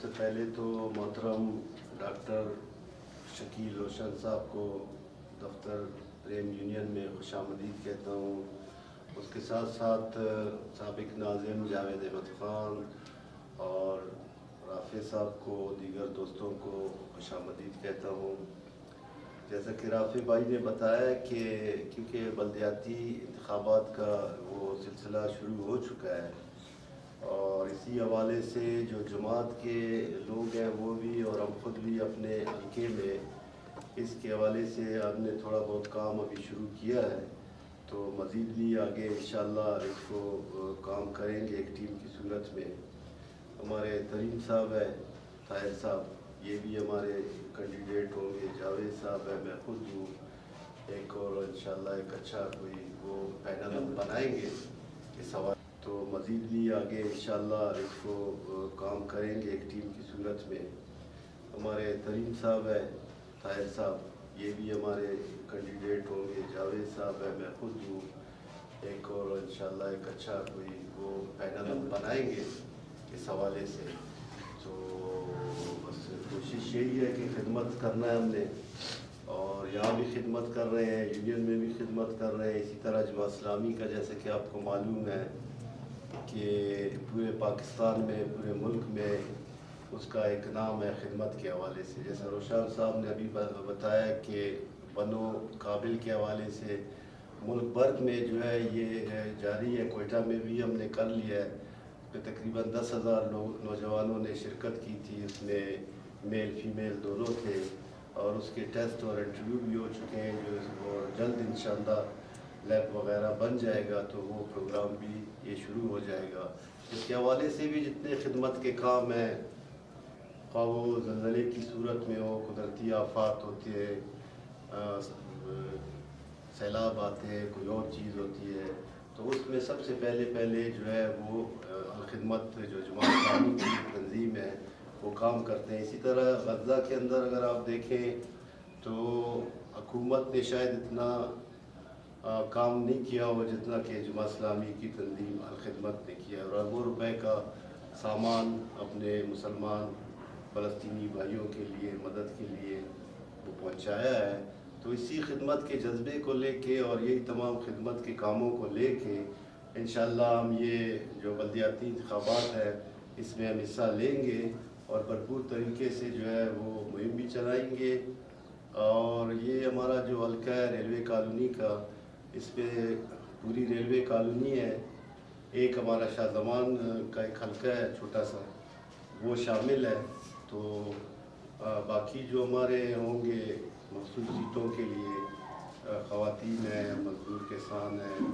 سب سے پہلے تو محترم ڈاکٹر شکیل روشن صاحب کو دفتر پریم یونین میں خوش آمدید کہتا ہوں. اس کے ساتھ ساتھ سابق ناظم جاوید احمد خان اور رافع صاحب کو دیگر دوستوں کو خوش آمدید کہتا ہوں. جیسا کہ رافع بھائی نے بتایا کہ کیونکہ بلدیاتی انتخابات کا وہ سلسلہ شروع ہو چکا ہے اور اسی حوالے سے جو جماعت کے لوگ ہیں وہ بھی اور ہم خود بھی اپنے حلقے میں اس کے حوالے سے ہم نے تھوڑا بہت کام ابھی شروع کیا ہے، تو مزید بھی آگے انشاءاللہ اس کو کام کریں گے ایک ٹیم کی صورت میں. ہمارے ترین صاحب ہے طاہر صاحب، یہ بھی ہمارے کینڈیڈیٹ ہوں گے. جاوید صاحب ہے، میں خود ہوں، ایک اور انشاءاللہ ایک اچھا کوئی وہ پینل ہم بنائیں گے اس حوالے، تو مزید بھی آگے انشاءاللہ اس کو کام کریں گے ایک ٹیم کی صورت میں. ہمارے ترین صاحب ہے طاہر صاحب، یہ بھی ہمارے کینڈیڈیٹ ہوں گے. جاوید صاحب ہے، میں خود ہوں، ایک اور انشاءاللہ ایک اچھا کوئی وہ پینل ہم بنائیں گے اس حوالے سے. تو بس کوشش یہی ہے کہ خدمت کرنا ہے ہم نے، اور یہاں بھی خدمت کر رہے ہیں، یونین میں بھی خدمت کر رہے ہیں. اسی طرح جماعت اسلامی کا جیسے کہ آپ کو معلوم ہے کہ پورے پاکستان میں پورے ملک میں اس کا ایک نام ہے خدمت کے حوالے سے. جیسا روشن صاحب نے ابھی بتایا کہ بنو قابل کے حوالے سے ملک بھر میں جو ہے یہ جاری ہے. کوئٹہ میں بھی ہم نے کر لیا ہے، تقریباً 10,000 نوجوانوں نے شرکت کی تھی. اس میں میل فیمیل دونوں تھے اور اس کے ٹیسٹ اور انٹرویو بھی ہو چکے ہیں، جو اور جلد انشاءاللہ لیب وغیرہ بن جائے گا تو وہ پروگرام بھی یہ شروع ہو جائے گا. اس کے حوالے سے بھی جتنے خدمت کے کام ہیں، خواہ وہ زلزلے کی صورت میں ہو، قدرتی آفات ہوتے ہیں، سیلاب آتے ہیں، کوئی اور چیز ہوتی ہے، تو اس میں سب سے پہلے جو ہے وہ خدمت جو جماعت اسلامی کی تنظیم ہے وہ کام کرتے ہیں. اسی طرح غزہ کے اندر اگر آپ دیکھیں تو حکومت نے شاید اتنا کام نہیں کیا ہو جتنا کہ جماعت اسلامی کی تنظیم الخدمت نے کیا، اور اربوں روپے کا سامان اپنے مسلمان فلسطینی بھائیوں کے لیے مدد کے لیے وہ پہنچایا ہے. تو اسی خدمت کے جذبے کو لے کے اور یہی تمام خدمت کے کاموں کو لے کے انشاءاللہ ہم یہ جو بلدیاتی انتخابات ہے اس میں ہم حصہ لیں گے اور بھرپور طریقے سے جو ہے وہ مہم بھی چلائیں گے. اور یہ ہمارا جو حلقہ ہے ریلوے کالونی کا، اس پہ پوری ریلوے کالونی ہے. ایک ہمارا شاہ زمان کا ایک حلقہ ہے چھوٹا سا، وہ شامل ہے. تو باقی جو ہمارے ہوں گے مخصوص سیٹوں کے لیے خواتین ہیں، مزدور کسان ہیں،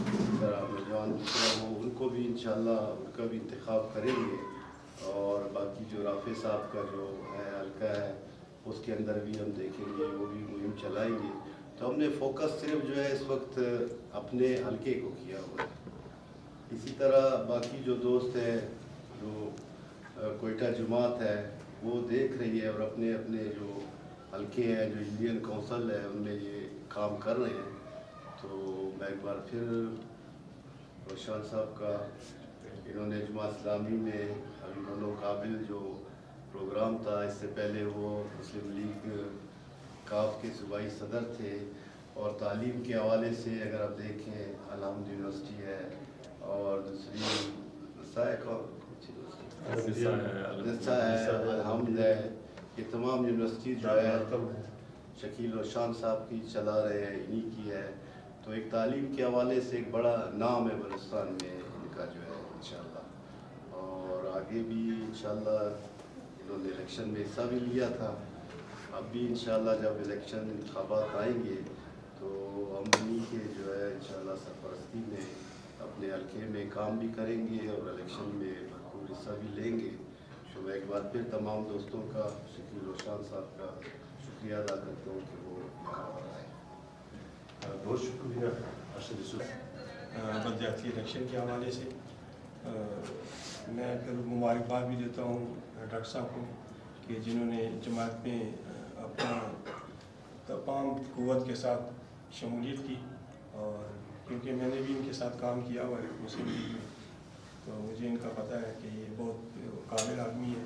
اس طرح نوجوان وہ ان کو بھی انشاءاللہ ان کا بھی انتخاب کریں گے. اور باقی جو رافع صاحب کا جو ہے حلقہ ہے اس کے اندر بھی ہم دیکھیں گے، وہ بھی مہم چلائیں گے. تو ہم نے فوکس صرف جو ہے اس وقت اپنے حلقے کو کیا ہوا ہے. اسی طرح باقی جو دوست ہیں جو کوئٹہ جماعت ہے وہ دیکھ رہی ہے اور اپنے اپنے جو حلقے ہیں جو انڈین کونسل ہے ان میں یہ کام کر رہے ہیں. تو میں ایک بار پھر روشن صاحب کا، انہوں نے جماعت اسلامی میں ابھی بنو قابل جو پروگرام تھا، اس سے پہلے وہ مسلم لیگ کاف کے صوبائی صدر تھے. اور تعلیم کے حوالے سے اگر آپ دیکھیں الحمد یونیورسٹی ہے اور دوسری الحمد ہے، یہ تمام یونیورسٹی جو ہے شکیل روشن صاحب کی چلا رہے ہیں، انہی کی ہے. تو ایک تعلیم کے حوالے سے ایک بڑا نام ہے بلوچستان میں ان کا جو ہے انشاءاللہ. اور آگے بھی انشاءاللہ انہوں نے الیکشن میں حصہ بھی لیا تھا. اب بھی انشاءاللہ جب الیکشن انتخابات آئیں گے تو ہم انہی کے جو ہے انشاءاللہ سرپرستی میں اپنے حلقے میں کام بھی کریں گے اور الیکشن میں بھرپور حصہ بھی لیں گے. تو میں ایک بار پھر تمام دوستوں کا، شکیل روشن صاحب کا شکریہ ادا کرتا ہوں کہ وہ یہاں پر آئے. بہت شکریہ ارشد یوسف. بلدیاتی الیکشن کے حوالے سے میں پھر مبارکباد بھی دیتا ہوں ڈاکٹر صاحب کو کہ جنہوں نے جماعت میں اپنا تمام قوت کے ساتھ شمولیت کی. اور کیونکہ میں نے بھی ان کے ساتھ کام کیا ہوا ہے مسلم لیگ میں، تو مجھے ان کا پتہ ہے کہ یہ بہت قابل آدمی ہے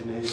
NH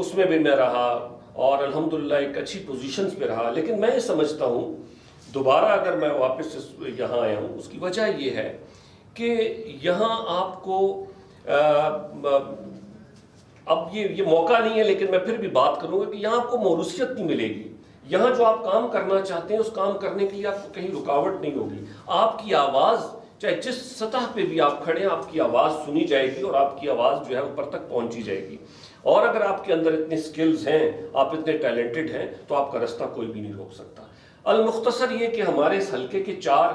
اس میں بھی میں رہا اور الحمدللہ ایک اچھی پوزیشنز پہ رہا. لیکن میں یہ سمجھتا ہوں دوبارہ اگر میں واپس یہاں آیا ہوں اس کی وجہ یہ ہے کہ یہاں آپ کو اب یہ موقع نہیں ہے لیکن میں پھر بھی بات کروں گا کہ یہاں آپ کو موروثیت نہیں ملے گی. یہاں جو آپ کام کرنا چاہتے ہیں اس کام کرنے کے لیے آپ کو کہیں رکاوٹ نہیں ہوگی. آپ کی آواز چاہے جس سطح پہ بھی آپ کھڑے ہیں آپ کی آواز سنی جائے گی اور آپ کی آواز جو ہے اوپر تک پہنچی جائے گی. اور اگر آپ کے اندر اتنے سکلز ہیں, آپ اتنے ٹیلنٹڈ ہیں, تو آپ کا رستہ کوئی بھی نہیں روک سکتا. المختصر یہ کہ ہمارے اس حلقے کے 4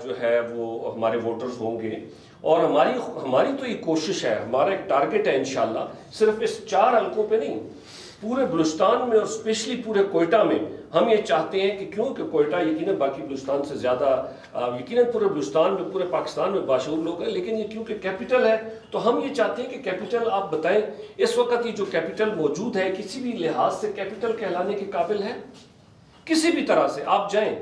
جو ہے وہ ہمارے ووٹرز ہوں گے اور ہماری تو یہ کوشش ہے, ہمارا ایک ٹارگٹ ہے انشاءاللہ صرف اس 4 حلقوں پہ نہیں, پورے بلوچستان میں اور اسپیشلی پورے کوئٹہ میں. ہم یہ چاہتے ہیں کہ کیونکہ کوئٹہ یقیناً باقی بلوچستان سے زیادہ یقیناً پورے بلوچستان میں پورے پاکستان میں باشعور لوگ ہیں, لیکن یہ کیونکہ کیپٹل ہے تو ہم یہ چاہتے ہیں کہ کیپٹل آپ بتائیں اس وقت یہ جو کیپٹل موجود ہے کسی بھی لحاظ سے کیپٹل کہلانے کے قابل ہے؟ کسی بھی طرح سے آپ جائیں,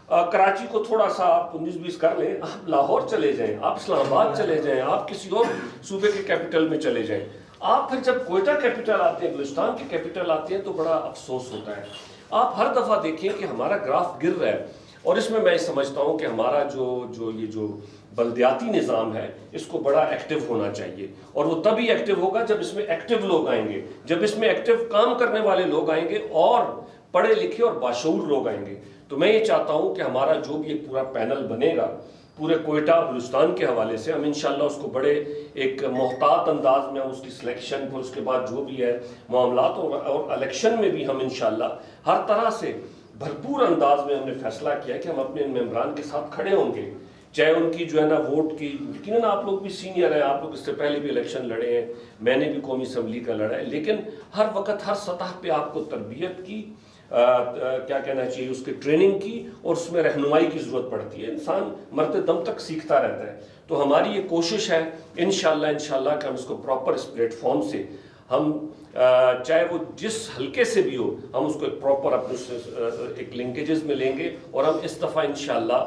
کراچی کو تھوڑا سا آپ 19-20 کر لیں, آپ لاہور چلے جائیں, آپ اسلام آباد چلے جائیں, آپ کسی اور صوبے کے کیپٹل میں چلے جائیں, آپ پھر جب کوئٹہ کیپٹل آتے ہیں, بلوچستان کے کیپٹل آتے ہیں تو بڑا افسوس ہوتا ہے. آپ ہر دفعہ دیکھیں کہ ہمارا گراف گر رہا ہے اور اس میں میں سمجھتا ہوں کہ ہمارا جو بلدیاتی نظام ہے اس کو بڑا ایکٹیو ہونا چاہیے. اور وہ تبھی ایکٹیو ہوگا جب اس میں ایکٹیو لوگ آئیں گے, جب اس میں ایکٹیو کام کرنے والے لوگ آئیں گے اور پڑھے لکھے اور باشعور لوگ آئیں گے. تو میں یہ چاہتا ہوں کہ ہمارا جو بھی ایک پورا پینل بنے گا پورے کوئٹہ بلوچستان کے حوالے سے, ہم انشاءاللہ اس کو بڑے ایک محتاط انداز میں اس کی سلیکشن, پھر اس کے بعد جو بھی ہے معاملات اور الیکشن میں بھی ہم انشاءاللہ ہر طرح سے بھرپور انداز میں ہم نے فیصلہ کیا کہ ہم اپنے ممبران کے ساتھ کھڑے ہوں گے, چاہے ان کی جو ہے نا ووٹ کی, یقیناً آپ لوگ بھی سینئر ہیں, آپ لوگ اس سے پہلے بھی الیکشن لڑے ہیں, میں نے بھی قومی اسمبلی کا لڑا ہے, لیکن ہر وقت ہر سطح پہ آپ کو تربیت کی کیا کہنا چاہیے اس کے ٹریننگ کی اور اس میں رہنمائی کی ضرورت پڑتی ہے. انسان مرتے دم تک سیکھتا رہتا ہے. تو ہماری یہ کوشش ہے انشاءاللہ کہ ہم اس کو پراپر اس پلیٹ فارم سے ہم چاہے وہ جس حلقے سے بھی ہو ہم اس کو ایک پراپر اپنے ایک لنکیجز میں لیں گے اور ہم اس دفعہ انشاءاللہ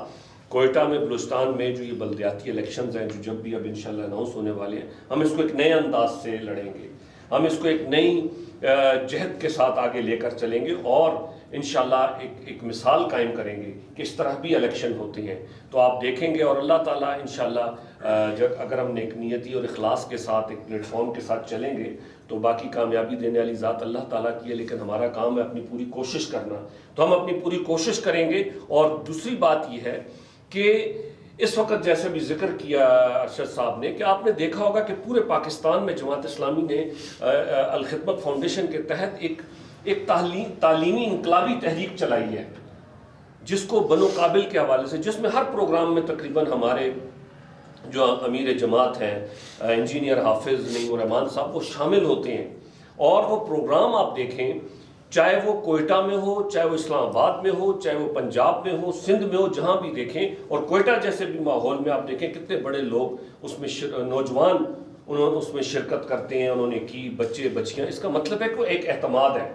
کوئٹہ میں بلوچستان میں جو یہ بلدیاتی الیکشنز ہیں جو جب بھی اب انشاءاللہ اناؤنس ہونے والے ہیں, ہم اس کو ایک نئے انداز سے لڑیں گے, ہم اس کو ایک نئی جہد کے ساتھ آگے لے کر چلیں گے اور انشاءاللہ ایک مثال قائم کریں گے کہ اس طرح بھی الیکشن ہوتے ہیں. تو آپ دیکھیں گے اور اللہ تعالیٰ انشاءاللہ جب اگر ہم نیک نیتی اور اخلاص کے ساتھ ایک پلیٹ فارم کے ساتھ چلیں گے تو باقی کامیابی دینے والی ذات اللہ تعالیٰ کی ہے, لیکن ہمارا کام ہے اپنی پوری کوشش کرنا. تو ہم اپنی پوری کوشش کریں گے. اور دوسری بات یہ ہے کہ اس وقت جیسے بھی ذکر کیا ارشد صاحب نے کہ آپ نے دیکھا ہوگا کہ پورے پاکستان میں جماعت اسلامی نے الخدمت فاؤنڈیشن کے تحت ایک تعلیمی انقلابی تحریک چلائی ہے جس کو بنو قابل کے حوالے سے, جس میں ہر پروگرام میں تقریباً ہمارے جو امیر جماعت ہیں انجینئر حافظ نعیم الرحمان صاحب وہ شامل ہوتے ہیں. اور وہ پروگرام آپ دیکھیں چاہے وہ کوئٹہ میں ہو, چاہے وہ اسلام آباد میں ہو, چاہے وہ پنجاب میں ہو, سندھ میں ہو, جہاں بھی دیکھیں, اور کوئٹہ جیسے بھی ماحول میں آپ دیکھیں کتنے بڑے لوگ اس میں نوجوان انہوں نے اس میں شرکت کرتے ہیں, انہوں نے کی, بچے بچیاں. اس کا مطلب ہے کہ ایک اعتماد ہے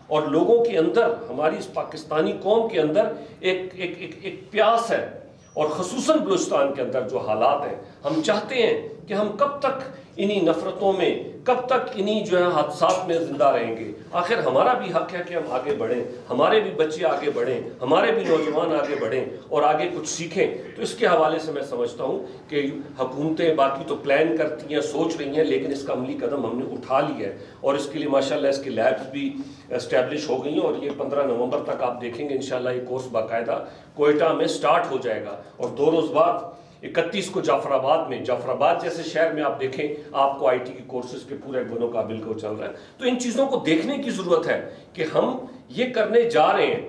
اور لوگوں کے اندر, ہماری اس پاکستانی قوم کے اندر ایک پیاس ہے. اور خصوصاً بلوچستان کے اندر جو حالات ہیں, ہم چاہتے ہیں کہ ہم کب تک انہی نفرتوں میں, کب تک انہی جو ہے حادثات میں زندہ رہیں گے. آخر ہمارا بھی حق ہے کہ ہم آگے بڑھیں, ہمارے بھی بچے آگے بڑھیں, ہمارے بھی نوجوان آگے بڑھیں اور آگے کچھ سیکھیں. تو اس کے حوالے سے میں سمجھتا ہوں کہ حکومتیں باقی تو پلان کرتی ہیں, سوچ رہی ہیں, لیکن اس کا عملی قدم ہم نے اٹھا لی ہے اور اس کے لیے ماشاءاللہ اس کی لیبس بھی اسٹیبلش ہو گئی ہیں. اور یہ 15 نومبر تک آپ دیکھیں گے انشاءاللہ یہ کورس باقاعدہ کوئٹہ میں سٹارٹ ہو جائے گا. اور 2 روز بعد 31 کو جعفر آباد جیسے شہر میں آپ دیکھیں آپ کو آئی ٹی کی کورسز کے پورے بنو قابل کو چل رہا ہے. تو ان چیزوں کو دیکھنے کی ضرورت ہے کہ ہم یہ کرنے جا رہے ہیں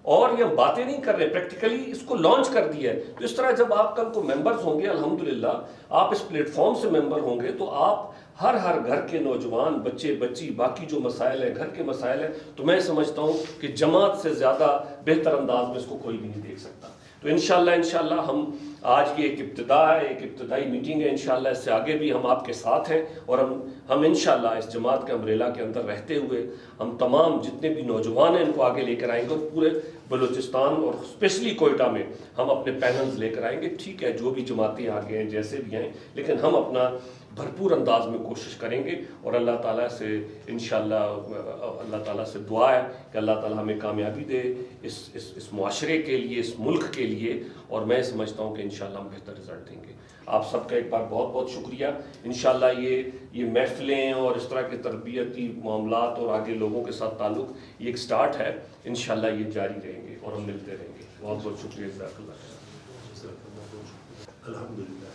اور یہ ہم باتیں نہیں کر رہے, پریکٹیکلی اس کو لانچ کر دیا ہے. تو اس طرح جب آپ کل کو ممبرز ہوں گے, الحمدللہ آپ اس پلیٹ فارم سے ممبر ہوں گے, تو آپ ہر گھر کے نوجوان, بچے بچی, باقی جو مسائل ہیں, گھر کے مسائل ہیں, تو میں سمجھتا ہوں کہ جماعت سے زیادہ بہتر انداز میں اس کو کوئی بھی نہیں دیکھ سکتا. تو انشاءاللہ ہم آج کی ایک ابتدا ہے، ایک ابتدائی میٹنگ ہے، انشاءاللہ اس سے آگے بھی ہم آپ کے ساتھ ہیں، اور ہم انشاءاللہ اس جماعت کے امبریلا کے اندر رہتے ہوئے ہم تمام جتنے بھی نوجوان ہیں ان کو آگے لے کر آئیں گے، اور پورے بلوچستان اور اسپیشلی کوئٹہ میں ہم اپنے پینلز لے کر آئیں گے. ٹھیک ہے، جو بھی جماعتیں آگے ہیں جیسے بھی ہیں، لیکن ہم اپنا بھرپور انداز میں کوشش کریں گے، اور اللہ تعالیٰ سے انشاءاللہ اللہ تعالیٰ سے دعا ہے کہ اللہ تعالیٰ ہمیں کامیابی دے اس معاشرے کے لیے، اس ملک کے لیے، اور میں سمجھتا ہوں کہ انشاءاللہ ہم بہتر رزلٹ دیں گے. آپ سب کا ایک بار بہت بہت شکریہ. انشاءاللہ یہ محفلیں اور اس طرح کے تربیتی معاملات اور آگے لوگوں کے ساتھ تعلق یہ ایک سٹارٹ ہے، انشاءاللہ یہ جاری رہیں گے اور ہم ملتے رہیں گے. بہت بہت شکریہ. جزاک اللہ. الحمدللہ.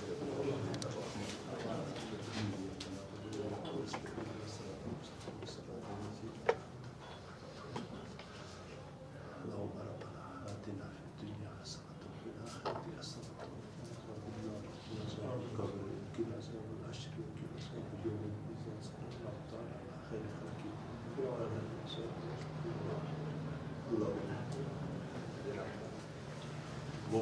وہ